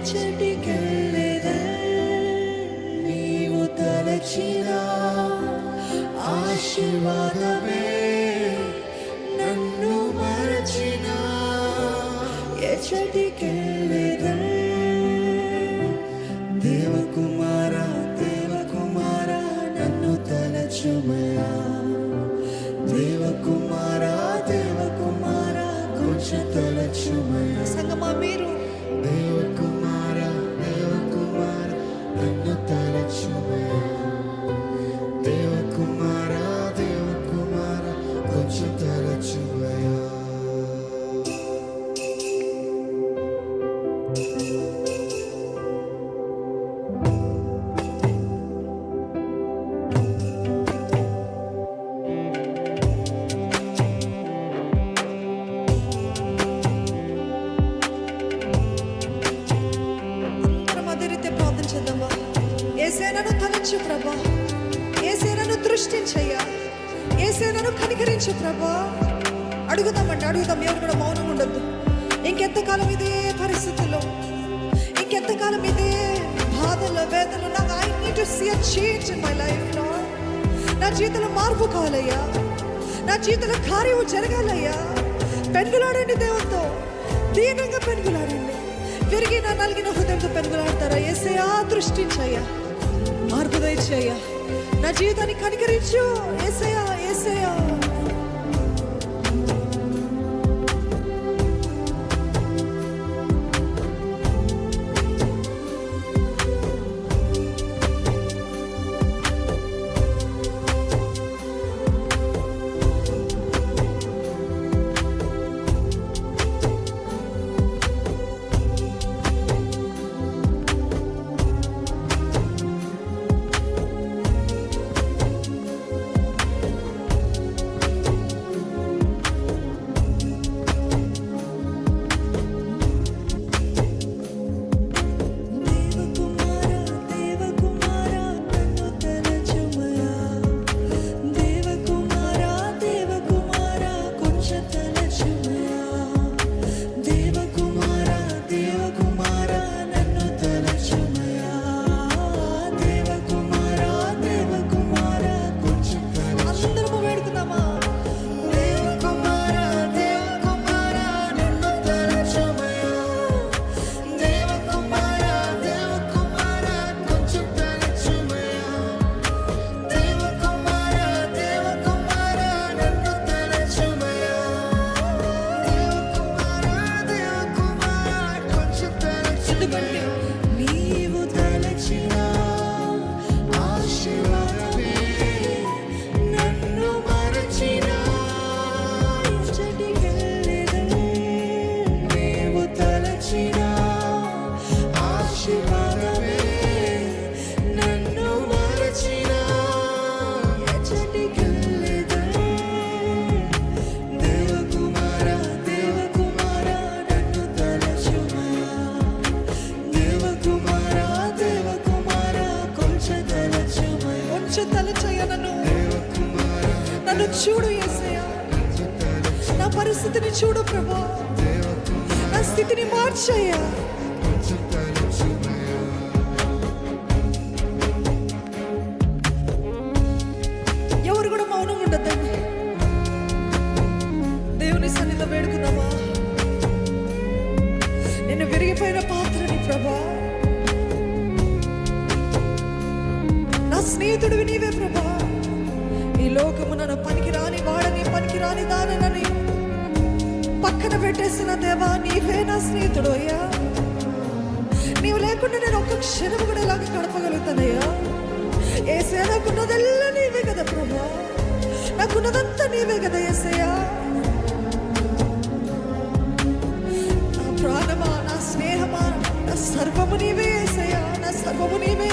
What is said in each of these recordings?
ఎచ్చటికెళ్ళెదా నీవు తలచిన ఆశీర్వాదమే నన్ను మరచిన ఎచ్చటికెళ్ళెదా దేవకుమారా దేవకుమారా నన్ను తలచుమయా దేవకుమారా దేవకుమారా కొంచెం తలచుమయా సంగమా మీరు దేవకుమారా దేవకుమారా నన్ను తలచుమయా దేవకుమారా దేవకుమారా కొంచెం తలచుమయా ఏసేనను తలచు ప్రభా, ఏసేనను దృష్టించయ్యా, ఏసేనను కనికరించు ప్రభా. అడుగుదాం. ఎవరు కూడా మౌనం ఉండద్దు. ఇంకెంతకాలం ఇదే పరిస్థితుల్లో, ఇంకెంతకాలం ఇదే బాధలు వేదనలు. నాకు I need to see a change in my life Lord. నా జీవితంలో మార్పు కావాలయ్యా, నా జీవితంలో కార్యము జరగాలయ్యా. పెనుగులాడండి దేవునితో, దీనంగా పెనుగులాడండి. విరిగి నా నలిగిన హృదయంతో పెనుగులాడతారా? యేసయ్యా దృష్టించయ్యా, మార్పు దయచేయ్యా, నా జీవితాన్ని కనికరించు యేసయ్యా, యేసయ్యా. నన్ను చూడు యేసయ్యా, నా పరిస్థితిని చూడు ప్రభా, నా స్థితిని మార్చయ్యా. ఎవరు కూడా మౌనం ఉండద్దండి. దేవుని సన్నిధిలో వేడుకున్నావా? నేను విరిగిపోయిన పాత్రని ప్రభా, నా స్నేహితుడివి నీవే ప్రభా. ఈ లోకము నన్ను పనికిరాని వాడని, పనికిరాని దానని పక్కన పెట్టేసిన దేవా, నీవే నా స్నేహితుడు అయ్యా. నీవు లేకుండా నేను ఒక్క క్షణం కూడా ఇలాగ గడపగలుగుతానయ్యా. యేసయ్యా, నాకున్నదల్లా నీవే కదా ప్రభా, నాకున్నదంతా నీవే కదా యేసయ్యా. నా ప్రాణమా, నా స్నేహమా, నా సర్వము నీవే యేసయ్యా, నా సర్వము నీవే.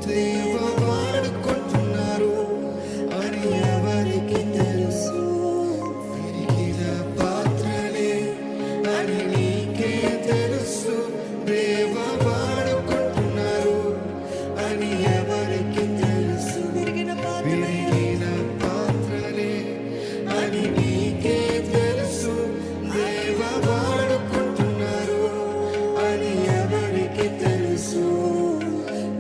దేవ వాడుకుంటున్నారు అని ఎవరికి తెలుసు. విరిగిన పాత్రలే విరిగిన పాత్రలే అని నీకే తెలుసు. దేవ వాడుకుంటున్నారు అని ఎవరికి తెలుసు.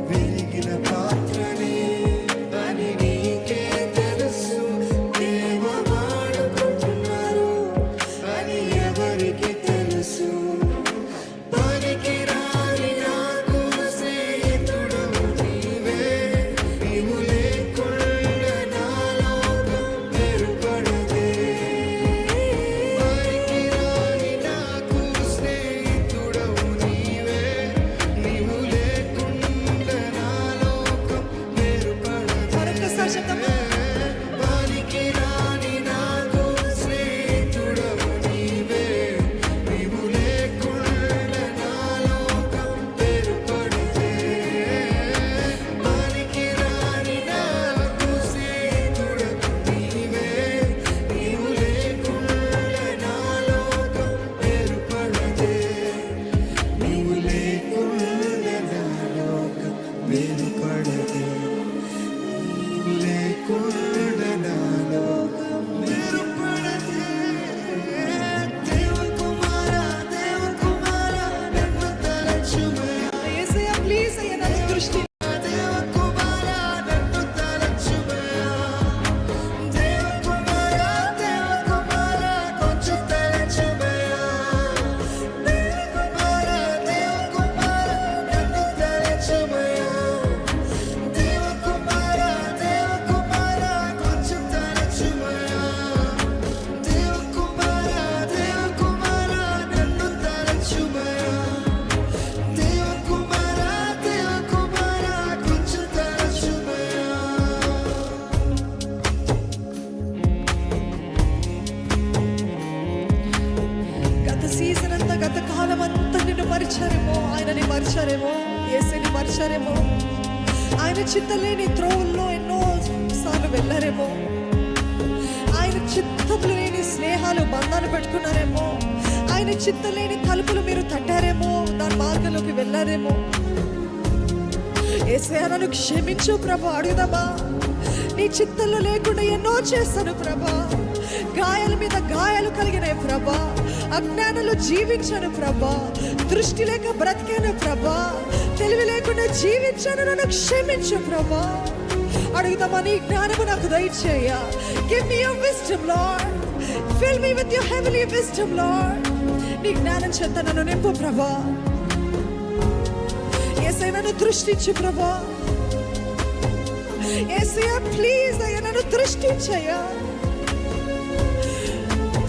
విరిగిన పాత్రలే అని నీకే తెలుసు. దేవ వాడుకుంటున్నారు అని ఎవరికి తెలుసు. పనికి రాని నాకు స్నేహితుడవు నీవే. నీవు లేకుండా నా లోకం మెరుగుపడదే. పనికి రాని నాకు స్నేహితుడవు నీవే. నీవు లేకుండా నా లోకం మెరుగుపడదే. మరొకసారి చెప్తామా? పనికి రాని నాకు స్నేహితుడవు నీవే. నీవు లేకుండా నా లోకం మెరుగుపడదే. పనికి రాని నాకు స్నేహితుడవు నీవే. నీవు లేకుండా నా లోకం మెరుగుపడదే. నీవు లేకుండా నా లోకం మెరుగుపడదే. నీవు లేకుండా నా లోకం మెరుగుపడదే. దేవకుమారా, దేవకుమారా, నన్ను తలచుమయ్యా. యేసయ్యా ప్లీజ్ అయ్యా నన్ను దృష్టి దేవకుమారా, నన్ను తలచుమయ్యా. దేవకుమారా, దేవకుమారా, కొంచెం తలచుమయ్యా. దేవకుమారా, దేవకుమారా, నన్ను తలచుమయ్యా. దేవకుమారా, దేవకుమారా, కొంచెం తలచుమయ్యా. దేవకుమారా, దేవకుమారా, నన్ను తలచుమయ్యా. దేవకుమారా, దేవకుమారా, కొంచెం తలచుమయ్యా. గత సీజన్ అంతా గత కాలం అంతా నిన్ను మరిచారేమో, ఆయనని మరిచారేమో, యేసుని మరిచారేమో. ఆయన చిత్తలేని త్రోవుల్లో ఎన్నో సార్లు వెళ్ళారేమో. ఆయన చిత్తంలో లేని స్నేహాలు బంధాలు పెట్టుకున్నారేమో. ఆయన చిత్తలేని తలుపులు మీరు తట్టారేమో, దాని మార్గంలోకి వెళ్ళారేమో. యేసయ్యా నన్ను క్షమించు ప్రభా, అడుగుదామా? నీ చిత్తంలో లేకుండా ఎన్నో చేస్తాను ప్రభా. గాయాల మీద గాయాలు కలిగినాయి ప్రభా. అజ్ఞానంలో జీవించాను ప్రభా. దృష్టి లేక బ్రతికాను ప్రభా. తెలివి లేకుండా జీవించాను, నన్ను క్షమించు ప్రభా. అడుగుదామా? నీ జ్ఞానము నాకు దయచేయ. Give me your wisdom lord. Fill me with your heavenly wisdom lord. నీ జ్ఞానం చేత నన్ను నింపు ప్రభా. యేసయ్యా నన్ను దృష్టించు ప్రభా. యేసయ్యా ప్లీజ్ అయ్యా నన్ను దృష్టించయ్యా.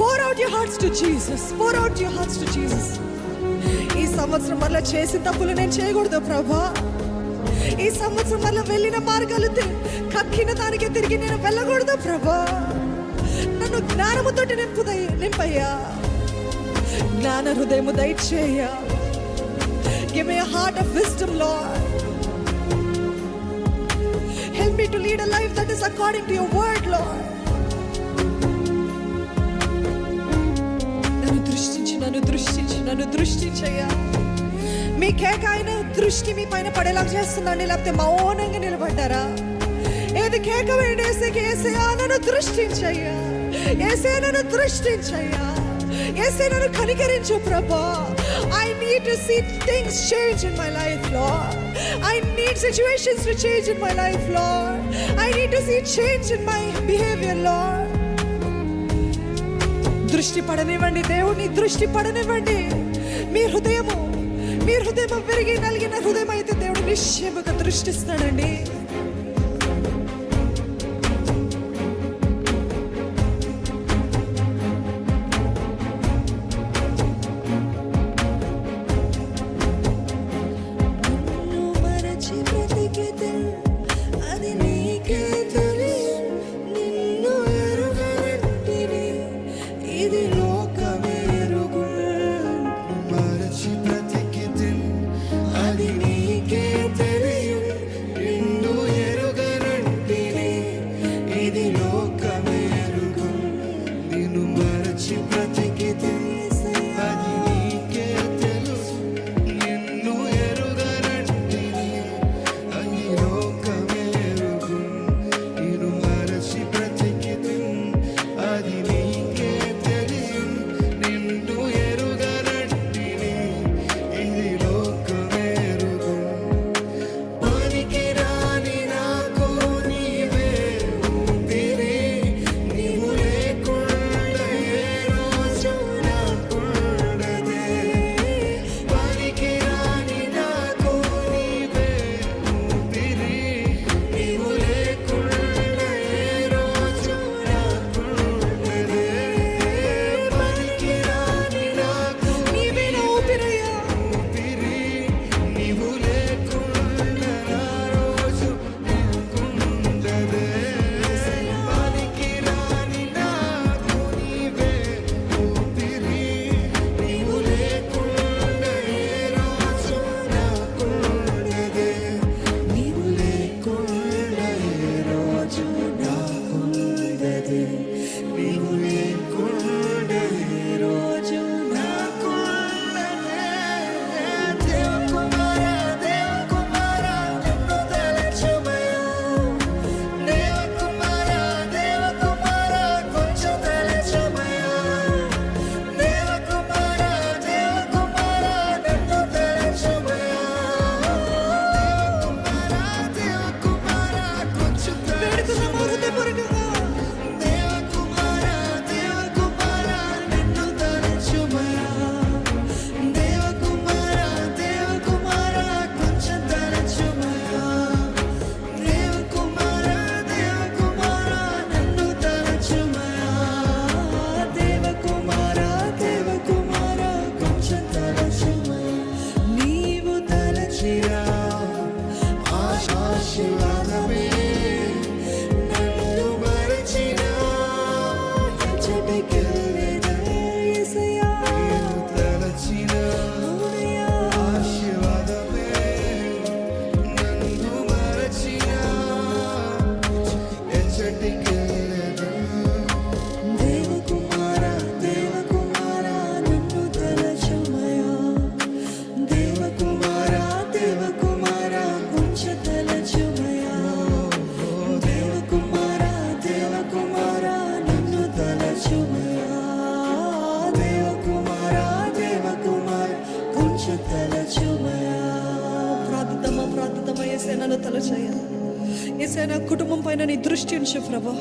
Pour out your hearts to Jesus. Pour out your hearts to Jesus. ఈ సంవత్సరం వల్ల చేసిన తప్పులు నేను చేయకూడదు ప్రభా. ఈ సంవత్సరం వల్ల వెళ్ళిన మార్గాలు కక్కిన దానికి తిరిగి నేను వెళ్ళకూడదు ప్రభా. నన్ను జ్ఞానముతోటి నింపయ్యా. జ్ఞాన హృదయము దయచేయ. Give me a heart of wisdom, Lord. Help me to lead a life that is according to your word, Lord. నన్ను దృష్టించయ్యా. మీ కేక ఆయన దృష్టి మీ పైన పడేలా చేస్తుందండి, లేకపోతే మౌనంగా నిలబడ్డారా? ఏది కేక వేయండి యేసయ్యకి. యేసయ్యా నన్ను దృష్టించయ్యా. యేసయ్యా నన్ను దృష్టించయ్యా. యేసయ్యా నన్ను కనికరించు ప్రభా. I need to see things change in my life, Lord. I need situations to change in my life, Lord. I need to see change in my behavior, Lord. దృష్టి పడనివ్వండి, దేవుని దృష్టి పడనివ్వండి. మీ హృదయము విరిగి నలిగిన హృదయం అయితే దేవుడు నిశ్చయముగా దృష్టిస్తాడండి. మరచి బ్రతికితే అది నీకే తెలియదు. నిన్ను ఏసే నన్ను తలచేయ, ఏసే నా కుటుంబం పైన నీ దృష్టి ఉంచు ప్రభా.